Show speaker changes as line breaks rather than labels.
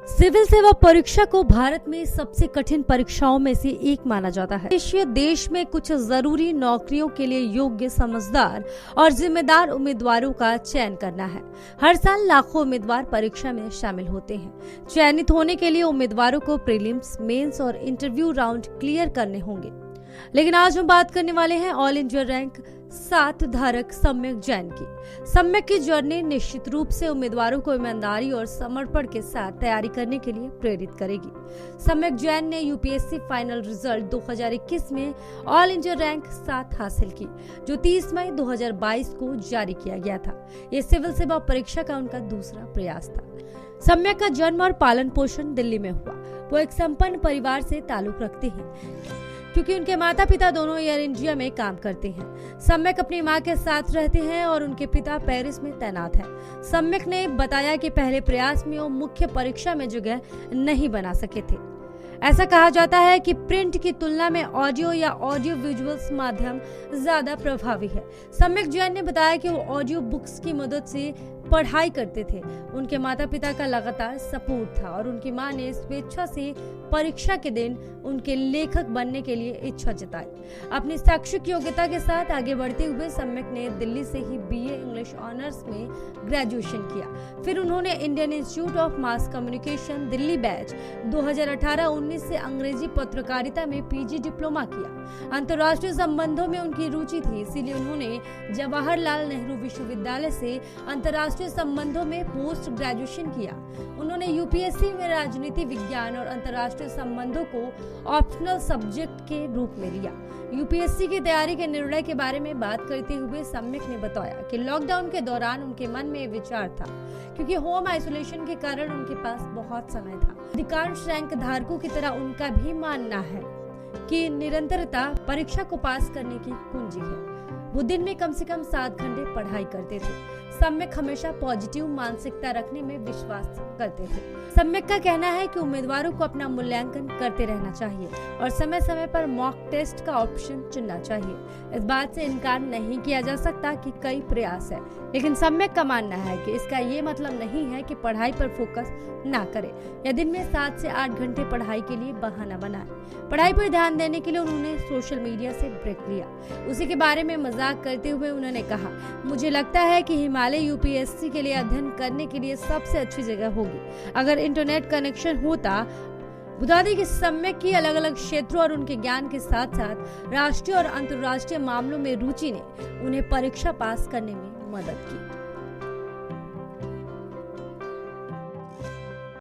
Civil सेवा परीक्षा को भारत में सबसे कठिन परीक्षाओं में से एक माना जाता है। देश में कुछ जरूरी नौकरियों के लिए योग्य, समझदार और जिम्मेदार उम्मीदवारों का चयन करना है। हर साल लाखों उम्मीदवार परीक्षा में शामिल होते हैं। चयनित होने के लिए उम्मीदवारों को प्रीलिम्स, मेंस और इंटरव्यू राउंड क्लियर करने होंगे। लेकिन आज हम बात करने वाले हैं ऑल इंडिया रैंक 7 धारक सम्यक जैन की। सम्यक की जर्नी निश्चित रूप से उम्मीदवारों को ईमानदारी और समर्पण के साथ तैयारी करने के लिए प्रेरित करेगी। सम्यक जैन ने यूपीएससी फाइनल रिजल्ट 2021 में ऑल इंडिया रैंक 7 हासिल की, जो 30 मई 2022 को जारी किया गया था। ये सिविल सेवा परीक्षा का उनका दूसरा प्रयास था। सम्यक का जन्म और पालन पोषण दिल्ली में हुआ। वो एक संपन्न परिवार से ताल्लुक रखते हैं क्योंकि उनके माता पिता दोनों एयर इंडिया में काम करते हैं। सम्यक अपनी मां के साथ रहते हैं और उनके पिता पेरिस में तैनात हैं। सम्यक ने बताया कि पहले प्रयास में वो मुख्य परीक्षा में जगह नहीं बना सके थे। ऐसा कहा जाता है कि प्रिंट की तुलना में ऑडियो या ऑडियो विजुअल्स माध्यम ज्यादा प्रभावी है। सम्यक जैन ने बताया कि वो ऑडियो बुक्स की मदद से पढ़ाई करते थे। उनके माता पिता का लगातार सपोर्ट था और उनकी मां ने स्वेच्छा से परीक्षा के दिन उनके लेखक बनने के लिए इच्छा जताई। अपनी शैक्षिक योग्यता के साथ आगे बढ़ते हुए सम्यक ने दिल्ली से ही बीए इंग्लिश ऑनर्स में ग्रेजुएशन किया। फिर उन्होंने Indian institute of mass communication Delhi batch 2018-19 से अंग्रेजी पत्रकारिता में पीजी डिप्लोमा किया। अंतर्राष्ट्रीय संबंधों में उनकी रुचि थी, इसीलिए उन्होंने जवाहरलाल नेहरू विश्वविद्यालय से अंतर्राष्ट्रीय संबंधों में पोस्ट ग्रेजुएशन किया। उन्होंने यूपीएससी में राजनीति विज्ञान और अंतर्राष्ट्रीय संबंधों को ऑप्शनल सब्जेक्ट के रूप में लिया। यूपीएससी की तैयारी के निर्णय के बारे में बात करते हुए सम्यक ने बताया कि लॉकडाउन के दौरान उनके मन में विचार था, क्योंकि होम आइसोलेशन के कारण उनके पास बहुत समय था। अधिकांश रैंक धारकों की तरह उनका भी मानना है कि निरंतरता परीक्षा को पास करने की कुंजी है। वो दिन में कम से कम 7 घंटे पढ़ाई करते थे। सम्यक हमेशा पॉजिटिव मानसिकता रखने में विश्वास करते थे। सम्यक का कहना है कि उम्मीदवारों को अपना मूल्यांकन करते रहना चाहिए और समय समय पर मॉक टेस्ट का ऑप्शन चुनना चाहिए। इस बात से इनकार नहीं किया जा सकता कि कई प्रयास है, लेकिन सम्यक का मानना है कि इसका ये मतलब नहीं है कि पढ़ाई पर फोकस ना करें या दिन में 7 से 8 घंटे पढ़ाई के लिए बहाना बनाए। पढ़ाई पर ध्यान देने के लिए उन्होंने सोशल मीडिया से ब्रेक लिया। उसी के बारे में मजाक करते हुए उन्होंने कहा, मुझे लगता है कि हिमालय यूपीएससी के लिए अध्ययन करने के लिए सबसे अच्छी जगह होगी अगर इंटरनेट कनेक्शन होता। बता दें कि सम्यक की अलग अलग क्षेत्रों और उनके ज्ञान के साथ साथ राष्ट्रीय और अंतर्राष्ट्रीय मामलों में रुचि ने उन्हें परीक्षा पास करने में मदद की।